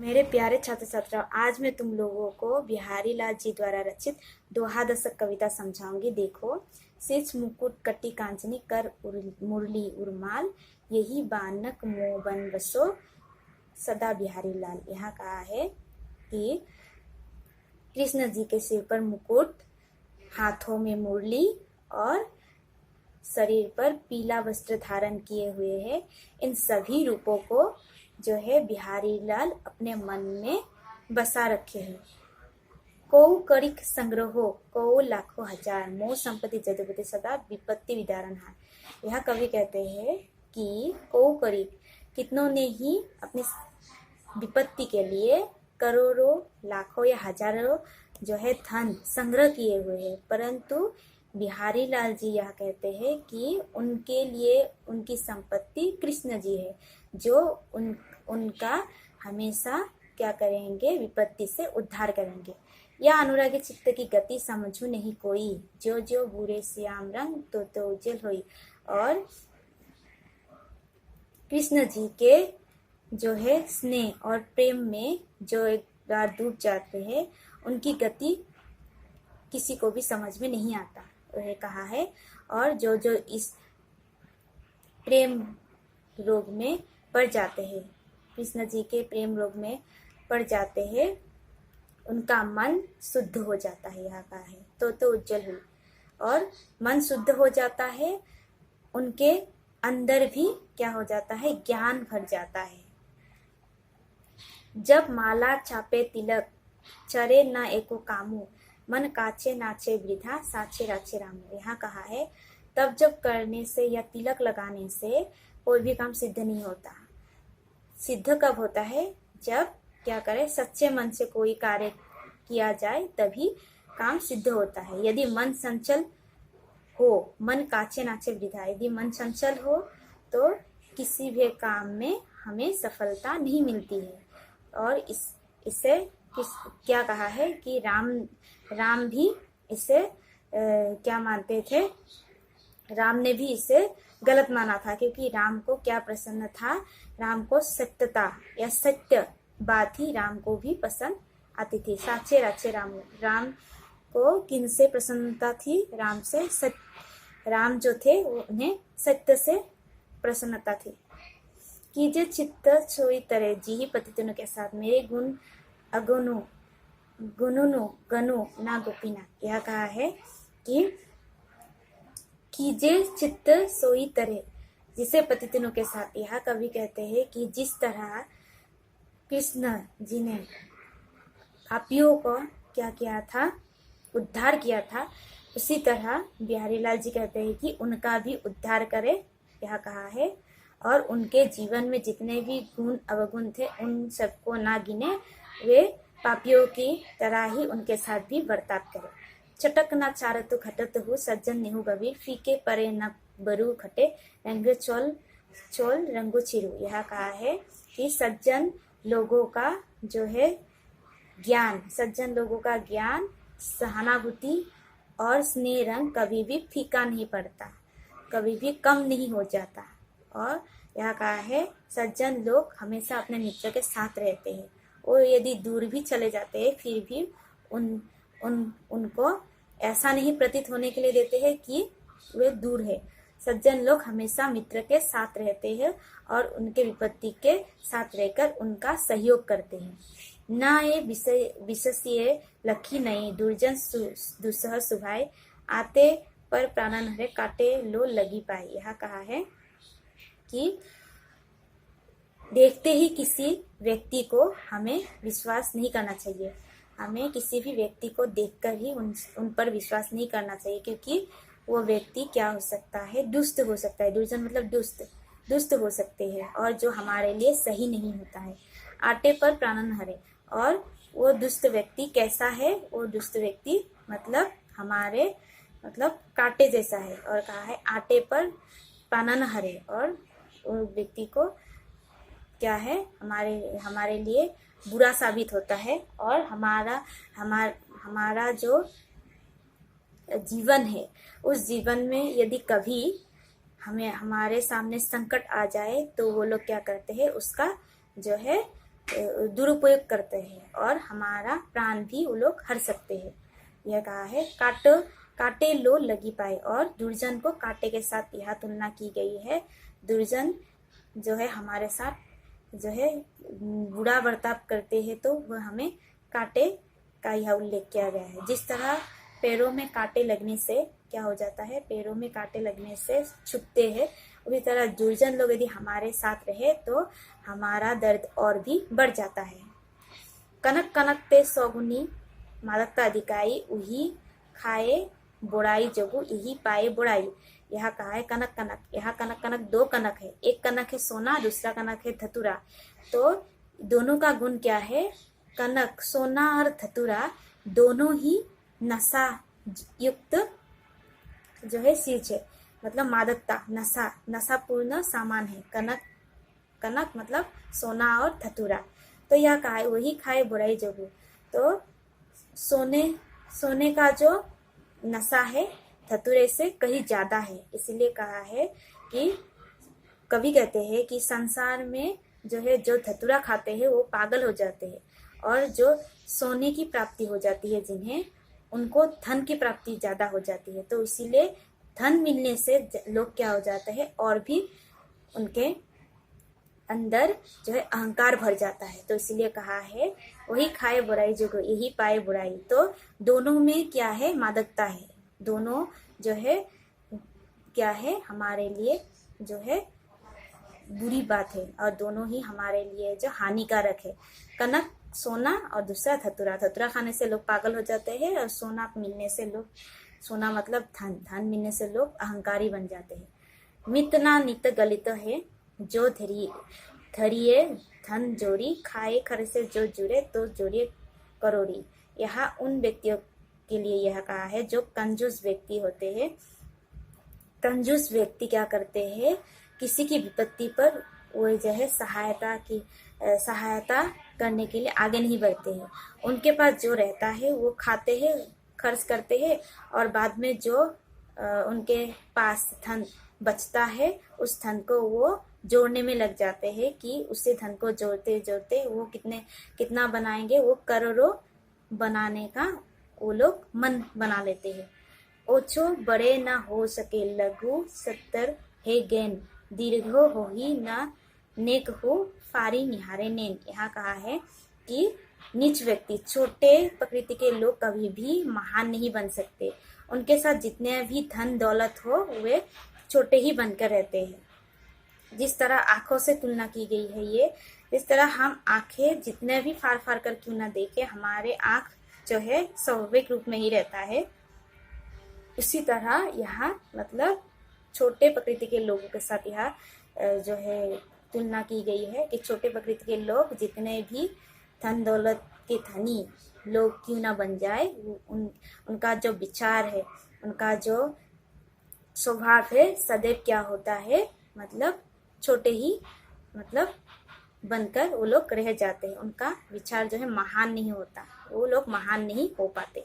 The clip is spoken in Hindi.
मेरे प्यारे छात्र छात्राओं, आज मैं तुम लोगों को बिहारी लाल जी द्वारा रचित दोहा दशक कविता समझाऊंगी। देखो, सिच मुकुट कटी कांचनी कर मुरली उर्माल, यही बानक मोबन बसो सदा बिहारी लाल। यहाँ कहा है कि कृष्ण जी के सिर पर मुकुट, हाथों में मुरली और शरीर पर पीला वस्त्र धारण किए हुए है। इन सभी रूपों को जो है बिहारी लाल अपने मन में बसा रखे हैं। कौ करिक संग्रहो कौ लाखों हजार, मोह संपत्ति जदुपति सदा विपत्ति विदारण हार। यह कवि कहते हैं कि कौ करिक, कितनों ने ही अपनी विपत्ति के लिए करोड़ों लाखों या हजारों जो है धन संग्रह किए हुए हैं, परंतु बिहारी लाल जी यह कहते हैं कि उनके लिए उनकी संपत्ति कृष्ण जी है, जो उनका हमेशा क्या करेंगे, विपत्ति से उद्धार करेंगे। या अनुरागी चित्त की गति समझू नहीं कोई, जो जो बुरे श्याम रंग तो उज्जवल होई। और कृष्ण जी के जो है स्नेह और प्रेम में जो एक बार डूब जाते हैं, उनकी गति किसी को भी समझ में नहीं आता, वह कहा है। और जो जो इस प्रेम रोग में पड़ जाते हैं, कृष्ण जी के प्रेम रोग में पड़ जाते हैं, उनका मन शुद्ध हो जाता है। यहाँ कहा है तो उज्जवल हुई। और मन शुद्ध हो जाता है, उनके अंदर भी क्या हो जाता है, ज्ञान भर जाता है। जब माला चापे तिलक चरे न एको कामू, मन काचे नाचे वृथा साचे राचे रामू। यहाँ कहा है तब जब करने से या तिलक लगाने से कोई भी काम सिद्ध नहीं होता। सिद्ध कब होता है, जब क्या करे, सच्चे मन से कोई कार्य किया जाए तभी काम सिद्ध होता है। यदि मन संचल हो, मन काचे नाचे वृथा, यदि मन संचल हो तो किसी भी काम में हमें सफलता नहीं मिलती है। और इसे क्या कहा है कि राम भी इसे क्या मानते थे, राम ने भी इसे गलत माना था, क्योंकि राम को क्या प्रसन्न था, राम को सत्यता या सत्य बात ही राम को भी पसंद आती थी। साचे राचे राम, राम को किन से प्रसन्नता थी, राम से। राम जो थे उन्हें सत्य से प्रसन्नता थी। कीजे चित्त सोई तरह जी ही पतितनु के साथ, मेरे गुण अगुनु गुनुनु गनु ना गोपीना। यह कहा है कि कीजे चित्त सोई तरह, जिसे पतितनों के साथ। यह कवि कहते हैं कि जिस तरह कृष्ण जी ने पापियों को क्या किया था, उद्धार किया था, उसी तरह बिहारी लाल जी कहते हैं कि उनका भी उद्धार करे। यह कहा है। और उनके जीवन में जितने भी गुण अवगुण थे, उन सबको ना गिने, वे पापियों की तरह ही उनके साथ भी बर्ताव करे। चटक न चारतु घटत हु सज्जन नेहु गवीर, फीके परे न बरु खटे रंग चोल रंगो चिरू। यह कहा है कि सज्जन लोगों का जो है ज्ञान, सज्जन लोगों का ज्ञान, सहानुभूति और स्नेह रंग कभी भी फीका नहीं पड़ता, कभी भी कम नहीं हो जाता। और यह कहा है सज्जन लोग हमेशा अपने मित्र के साथ रहते हैं, और यदि दूर भी चले जाते हैं फिर भी उनको ऐसा नहीं प्रतीत होने के लिए देते हैं कि वे दूर है। सज्जन लोग हमेशा मित्र के साथ रहते हैं और उनके विपत्ति के साथ रहकर उनका सहयोग करते हैं। ना ये विषय लखी नहीं, दुर्जन दुसह सुभाए, आते पर प्राणन हरे काटे लो लगी पाए। यह कहा है कि देखते ही किसी व्यक्ति को हमें विश्वास नहीं करना चाहिए। हमें किसी भी व्यक्ति को देखकर ही उन पर विश्वास नहीं करना चाहिए, क्योंकि वो व्यक्ति क्या हो सकता है, दुष्ट हो सकता है। दुर्जन मतलब दुष्ट हो सकते हैं, और जो हमारे लिए सही नहीं होता है। आटे पर प्राणन हरे, और वो दुष्ट व्यक्ति कैसा है, वो दुष्ट व्यक्ति मतलब हमारे कांटे जैसा है। और कहा है आटे पर प्राणन हरे, और वो व्यक्ति को क्या है, हमारे लिए बुरा साबित होता है। और हमारा जो जीवन है, उस जीवन में यदि कभी हमारे सामने संकट आ जाए तो वो लोग क्या करते हैं, उसका जो है दुरुपयोग करते हैं और हमारा प्राण भी वो लोग हर सकते हैं। यह कहा है काटे लो लगी पाए, और दुर्जन को कांटे के साथ यह तुलना की गई है। दुर्जन जो है हमारे साथ जो है बुरा बर्ताव करते हैं तो वह हमें कांटे का यह उल्लेख किया गया है। जिस तरह पैरों में कांटे लगने से क्या हो जाता है, पैरों में कांटे लगने से छुपते हैं, उसी तरह दुर्जन लोग यदि हमारे साथ रहे तो हमारा दर्द और भी बढ़ जाता है। कनक कनक ते सौगुनी मादकता अधिकाई, उही खाए बुराई जगू यही पाए बुराई। यहाँ कहा है कनक कनक, यहाँ कनक कनक दो कनक है, एक कनक है सोना, दूसरा कनक है धतूरा। तो दोनों का गुण क्या है, कनक सोना और धतूरा दोनों ही नशा युक्त जो है चीज है, मतलब मादकता नशापूर्ण सामान है। कनक कनक मतलब सोना और धतूरा। तो यह कहा है वही खाए बुराई जगू। तो सोने का जो नशा है धतूरे से कहीं ज्यादा है, इसलिए कहा है कि कवि कहते हैं कि संसार में जो है जो धतूरा खाते हैं वो पागल हो जाते हैं, और जो सोने की प्राप्ति हो जाती है जिन्हें, उनको धन की प्राप्ति ज्यादा हो जाती है। तो इसीलिए धन मिलने से लोग क्या हो जाते हैं, और भी उनके अंदर जो है अहंकार भर जाता है। तो इसलिए कहा है वही खाए बुराई जो यही पाए बुराई। तो दोनों में क्या है, मादकता है। दोनों जो है क्या है, हमारे लिए जो है बुरी बात है, और दोनों ही हमारे लिए जो हानिकारक है। कनक सोना और दूसरा धतूरा। धतूरा खाने से लोग पागल हो जाते हैं, और सोना मिलने से लोग, सोना मतलब धन मिलने से लोग अहंकारी बन जाते हैं। मितना नित गलित है, जो धरिए धन जोड़ी, खाए खर से जो जुड़े तो जोड़िए करोड़ी। यहाँ उन व्यक्तियों के लिए यह कहा है जो कंजूस व्यक्ति होते हैं। कंजूस व्यक्ति क्या करते हैं, किसी की विपत्ति पर वो जो है सहायता करने के लिए आगे नहीं बढ़ते हैं। उनके पास जो रहता है वो खाते हैं, खर्च करते हैं, और बाद में जो उनके पास धन बचता है उस धन को वो जोड़ने में लग जाते हैं कि उसी धन को जोड़ते जोड़ते वो कितना बनाएंगे, वो करोड़ों बनाने का वो लोग मन बना लेते हैं। ओछो बड़े ना हो सके लघु, 70 है गैन, दीर्घो हो ही ना नेक हो, फारी निहारे नैन। यहाँ कहा है कि नीच व्यक्ति, छोटे प्रकृति के लोग कभी भी महान नहीं बन सकते। उनके साथ जितने भी धन दौलत हो वे छोटे ही बनकर रहते हैं। जिस तरह आंखों से तुलना की गई है ये, जिस तरह हम आंखें जितने भी फाड़ फाड़ कर क्यों ना देखें, हमारे आंख जो है स्वाभाविक रूप में ही रहता है। उसी तरह यहाँ मतलब छोटे प्रकृति के लोगों के साथ यहाँ जो है तुलना की गई है कि छोटे प्रकृति के लोग जितने भी धन दौलत के धनी लोग क्यों ना बन जाए, उनका जो विचार है, उनका जो स्वभाव है सदैव क्या होता है, मतलब छोटे ही मतलब बनकर वो लोग रह जाते हैं। उनका विचार जो है महान नहीं होता, वो लोग महान नहीं हो पाते।